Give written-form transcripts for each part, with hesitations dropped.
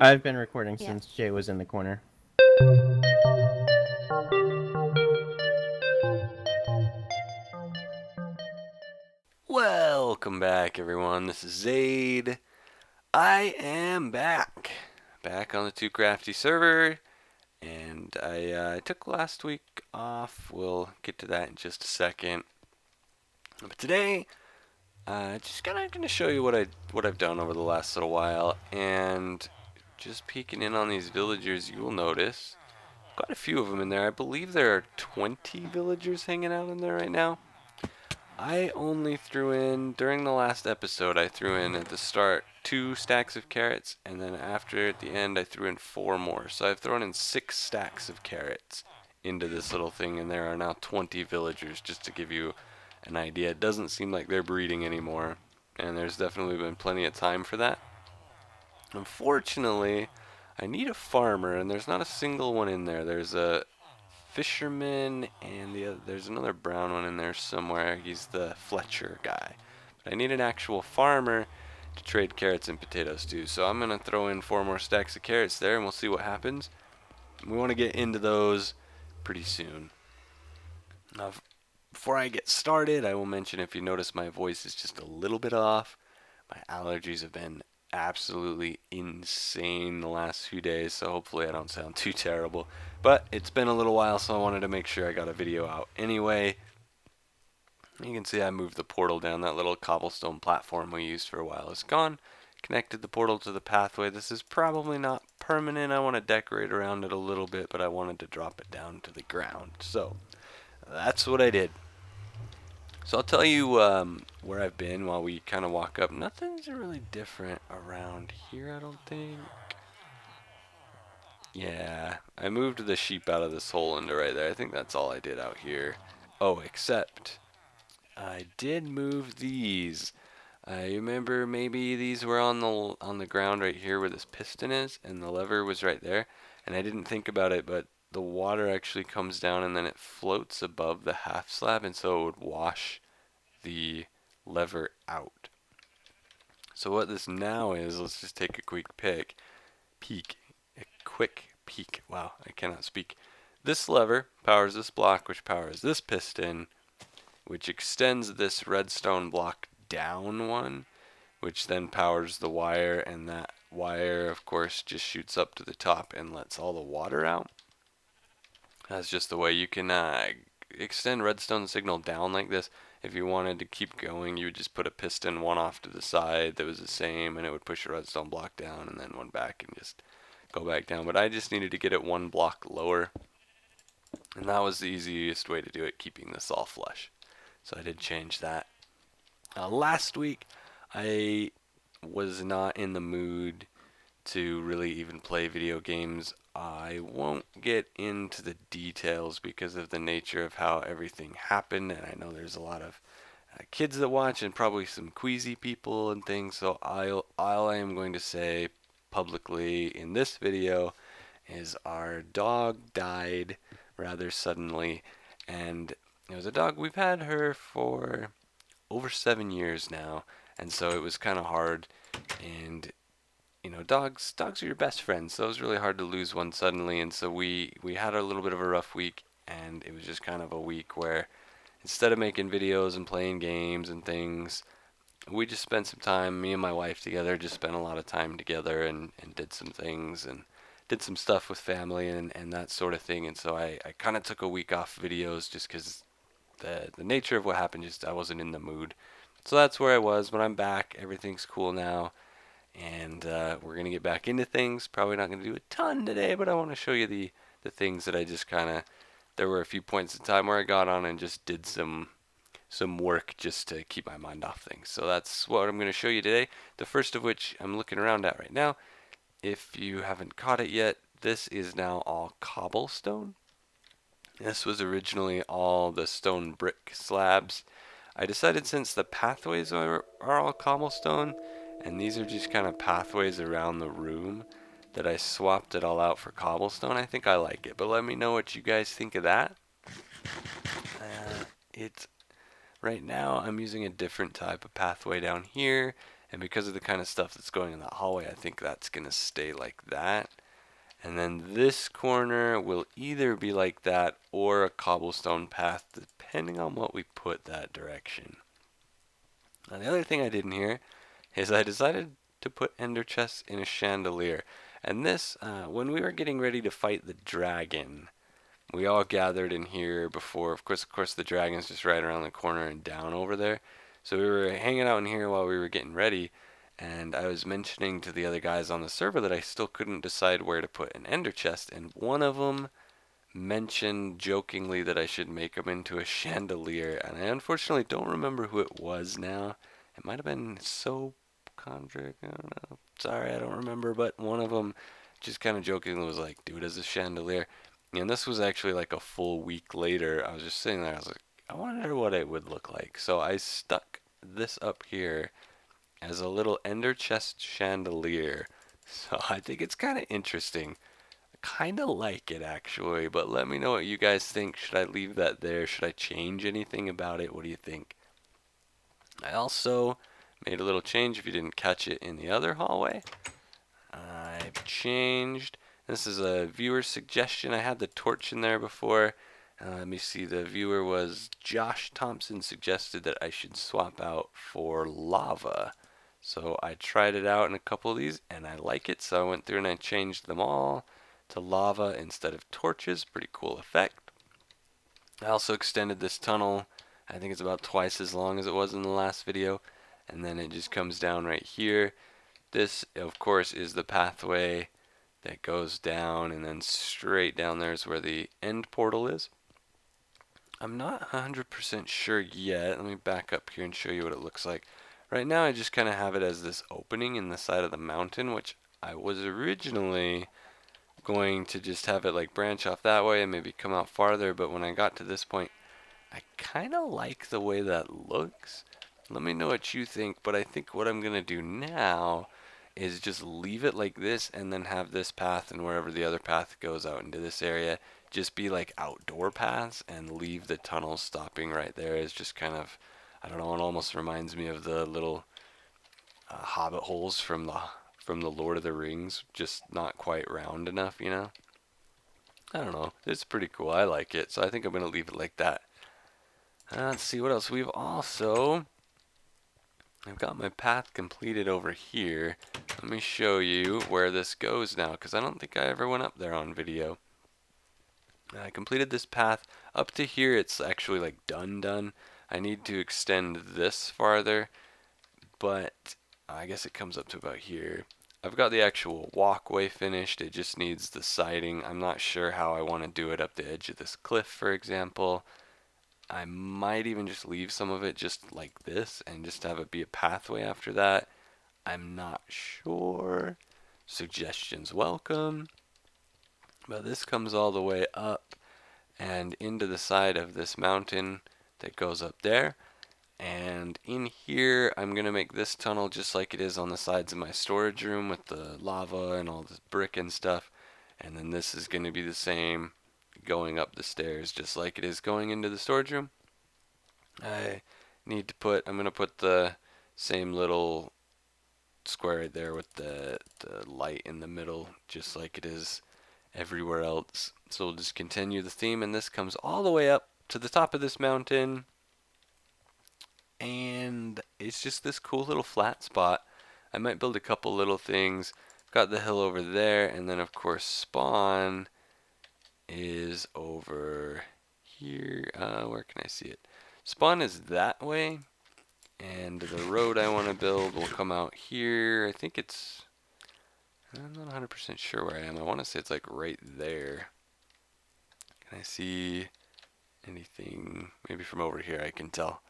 I've been recording Yeah. since Jay was in the corner. Welcome back, everyone. This is Zade. I am back on the TooCrafty server, and I took last week off. We'll get to that in just a second. But today, just kind of going to show you what I've done over the last little while, and just peeking in on these villagers, you will notice quite a few of them in there. I believe there are 20 villagers hanging out in there right now. I only threw in, during the last episode, I threw in at the start 2 stacks of carrots, and then after at the end I threw in 4 more. So I've thrown in 6 stacks of carrots into this little thing, and there are now 20 villagers, just to give you an idea. It doesn't seem like they're breeding anymore, and there's definitely been plenty of time for that. Unfortunately, I need a farmer, and there's not a single one in there. There's a fisherman, and there's another brown one in there somewhere. He's the Fletcher guy. But I need an actual farmer to trade carrots and potatoes to. So I'm going to throw in 4 more stacks of carrots there, and we'll see what happens. We want to get into those pretty soon. Now, before I get started, I will mention, if you notice my voice is just a little bit off, my allergies have been absolutely insane the last few days, so hopefully I don't sound too terrible. But it's been a little while, so I wanted to make sure I got a video out anyway. You can see I moved the portal down. That little cobblestone platform we used for a while is gone. Connected the portal to the pathway. This is probably not permanent. I want to decorate around it a little bit, but I wanted to drop it down to the ground. So that's what I did. So I'll tell you where I've been while we kind of walk up. Nothing's really different around here, I don't think. Yeah, I moved the sheep out of this hole into right there. I think that's all I did out here. Oh, except I did move these. I remember maybe these were on the ground right here where this piston is, and the lever was right there. And I didn't think about it, but the water actually comes down and then it floats above the half slab, and so it would wash the lever out. So what this now is, let's just take a quick peek. A quick peek. Wow, I cannot speak. This lever powers this block, which powers this piston, which extends this redstone block down one, which then powers the wire, and that wire, of course, just shoots up to the top and lets all the water out. That's just the way you can extend redstone signal down like this. If you wanted to keep going, you would just put a piston one off to the side that was the same, and it would push a redstone block down, and then one back and just go back down. But I just needed to get it one block lower, and that was the easiest way to do it, keeping this all flush. So I did change that. Last week, I was not in the mood to really even play video games. I won't get into the details because of the nature of how everything happened, and I know there's a lot of kids that watch and probably some queasy people and things, so all I am going to say publicly in this video is our dog died rather suddenly, and it was a dog, we've had her for over 7 years now, and so it was kind of hard, and dogs are your best friends, so it was really hard to lose one suddenly, and so we had a little bit of a rough week, and it was just kind of a week where instead of making videos and playing games and things, we just spent some time, me and my wife together, just spent a lot of time together and did some things and did some stuff with family and that sort of thing, and so I kind of took a week off videos just because the nature of what happened, just I wasn't in the mood. So that's where I was, but I'm back, everything's cool now. And we're going to get back into things. Probably not going to do a ton today, but I want to show you the things that I just kind of, there were a few points in time where I got on and just did some work just to keep my mind off things. So that's what I'm going to show you today. The first of which I'm looking around at right now. If you haven't caught it yet, this is now all cobblestone. This was originally all the stone brick slabs. I decided, since the pathways are all cobblestone, and these are just kind of pathways around the room, that I swapped it all out for cobblestone. I think I like it, but let me know what you guys think of that. It's right now I'm using a different type of pathway down here, And because of the kind of stuff that's going in that hallway, I think that's going to stay like that. And then this corner will either be like that or a cobblestone path, depending on what we put that direction. Now the other thing I did in here is I decided to put ender chests in a chandelier. And this, when we were getting ready to fight the dragon, we all gathered in here before. Of course, the dragon's just right around the corner and down over there. So we were hanging out in here while we were getting ready, and I was mentioning to the other guys on the server that I still couldn't decide where to put an ender chest, and one of them mentioned jokingly that I should make them into a chandelier, and I unfortunately don't remember who it was now. It might have been Soap Condrick, I don't know. Sorry, I don't remember, but one of them just kind of jokingly was like, "Dude, as a chandelier." And this was actually like a full week later. I was just sitting there, I was like, I wonder what it would look like. So I stuck this up here as a little ender chest chandelier. So I think it's kind of interesting. I kind of like it actually, but let me know what you guys think. Should I leave that there? Should I change anything about it? What do you think? I also made a little change if you didn't catch it in the other hallway. I've changed. This is a viewer suggestion. I had the torch in there before. Let me see. The viewer was Josh Thompson, suggested that I should swap out for lava. So I tried it out in a couple of these and I like it. So I went through and I changed them all to lava instead of torches. Pretty cool effect. I also extended this tunnel. I think it's about twice as long as it was in the last video. And then it just comes down right here. This, of course, is the pathway that goes down, and then straight down there is where the end portal is. I'm not 100% sure yet. Let me back up here and show you what it looks like. Right now I just kind of have it as this opening in the side of the mountain, which I was originally going to just have it like branch off that way and maybe come out farther, but when I got to this point, I kind of like the way that looks. Let me know what you think, but I think what I'm going to do now is just leave it like this and then have this path and wherever the other path goes out into this area just be like outdoor paths and leave the tunnel stopping right there as just kind of, I don't know, it almost reminds me of the little hobbit holes from the Lord of the Rings, just not quite round enough, you know? I don't know. It's pretty cool. I like it. So I think I'm going to leave it like that. Let's see what else. I've got my path completed over here. Let me show you where this goes now, because I don't think I ever went up there on video. I completed this path. Up to here, it's actually like done. I need to extend this farther, but I guess it comes up to about here. I've got the actual walkway finished. It just needs the siding. I'm not sure how I want to do it up the edge of this cliff, for example. I might even just leave some of it just like this and just have it be a pathway after that. I'm not sure. Suggestions welcome. But this comes all the way up and into the side of this mountain that goes up there. And in here, I'm going to make this tunnel just like it is on the sides of my storage room with the lava and all the brick and stuff. And then this is going to be the same going up the stairs just like it is going into the storage room. I'm going to put the same little square right there with the light in the middle just like it is everywhere else. So we'll just continue the theme, and this comes all the way up to the top of this mountain. And it's just this cool little flat spot. I might build a couple little things. Got the hill over there, and then of course spawn is over here. Where can I see it? Spawn is that way, and the road I want to build will come out here. I think it's, I'm not 100% sure where I am. I want to say it's like right there. Can I see anything? Maybe from over here I can tell.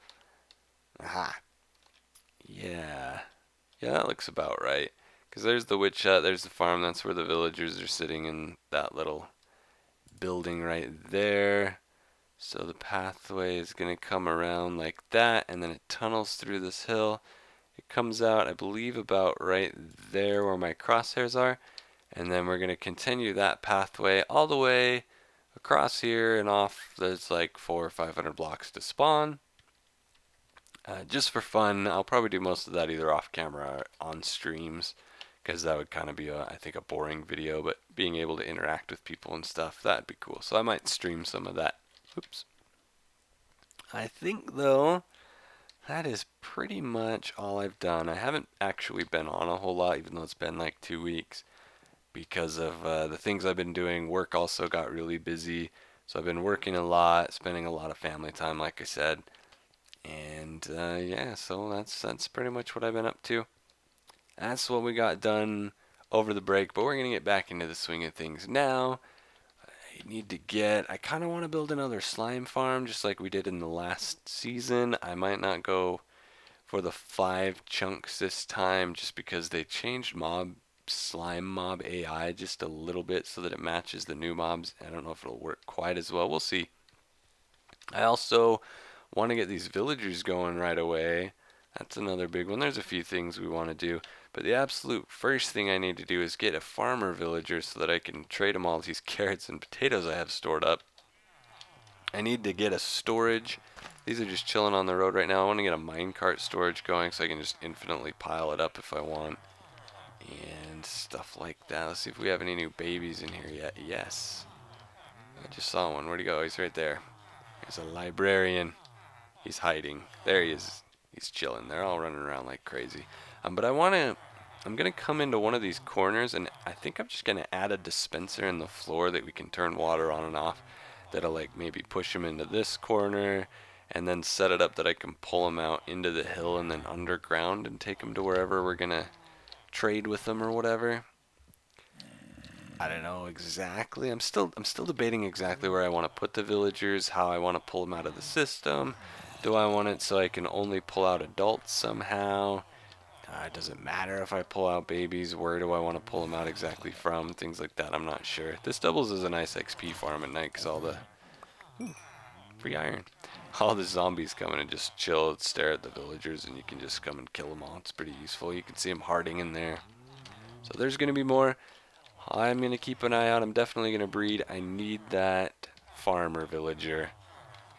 Aha. Yeah. Yeah, that looks about right. Because there's the witch hut, there's the farm, that's where the villagers are sitting in that little building right there. So the pathway is going to come around like that, and then it tunnels through this hill. It comes out, I believe, about right there where my crosshairs are. And then we're going to continue that pathway all the way across here and off. There's like 400 or 500 blocks to spawn. just for fun. I'll probably do most of that either off camera or on streams, because that would kind of be, I think, a boring video, but being able to interact with people and stuff, that'd be cool. So I might stream some of that. Oops. I think, though, that is pretty much all I've done. I haven't actually been on a whole lot, even though it's been like 2 weeks, because of the things I've been doing. Work also got really busy, so I've been working a lot, spending a lot of family time, like I said. And yeah, so that's pretty much what I've been up to. That's what we got done over the break, but we're gonna get back into the swing of things now. I kind of want to build another slime farm, just like we did in the last season. I might not go for the 5 chunks this time, just because they changed slime mob AI just a little bit so that it matches the new mobs. I don't know if it'll work quite as well. We'll see. I also want to get these villagers going right away. That's another big one. There's a few things we want to do, but the absolute first thing I need to do is get a farmer villager so that I can trade him all these carrots and potatoes I have stored up. I need to get a storage. These are just chilling on the road right now. I want to get a minecart storage going so I can just infinitely pile it up if I want. And stuff like that. Let's see if we have any new babies in here yet. Yes. I just saw one. Where'd he go? He's right there. There's a librarian. He's hiding. There he is. He's chilling. They're all running around like crazy. I'm going to come into one of these corners, and I think I'm just going to add a dispenser in the floor that we can turn water on and off. That'll like maybe push him into this corner, and then set it up that I can pull him out into the hill and then underground and take him to wherever we're going to trade with them or whatever. I don't know exactly. I'm still debating exactly where I want to put the villagers, how I want to pull them out of the system. Do I want it so I can only pull out adults somehow? It doesn't matter if I pull out babies. Where do I want to pull them out exactly from? Things like that. I'm not sure. This doubles as a nice XP farm at night because all the free iron. All the zombies come in and just chill, stare at the villagers, and you can just come and kill them all. It's pretty useful. You can see them harding in there. So there's going to be more. I'm going to keep an eye out. I'm definitely going to breed. I need that farmer villager.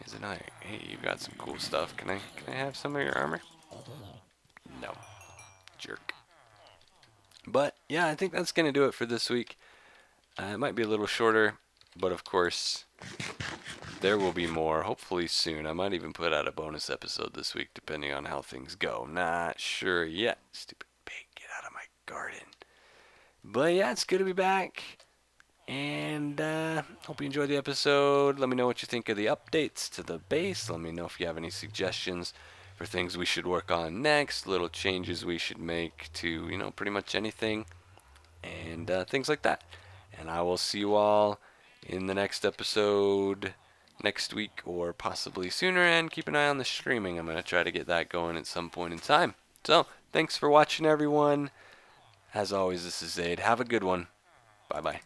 Isn't I? Hey, you got some cool stuff. Can I have some of your armor? No. Jerk. But yeah, I think that's going to do it for this week. It might be a little shorter, but of course, there will be more, hopefully soon. I might even put out a bonus episode this week, depending on how things go. Not sure yet. Stupid pig, get out of my garden. But yeah, it's good to be back. And hope you enjoyed the episode. Let me know what you think of the updates to the base. Let me know if you have any suggestions for things we should work on next, little changes we should make to, pretty much anything, and things like that. And I will see you all in the next episode next week or possibly sooner, and keep an eye on the streaming. I'm going to try to get that going at some point in time. So, thanks for watching, everyone. As always, this is Zade. Have a good one. Bye-bye.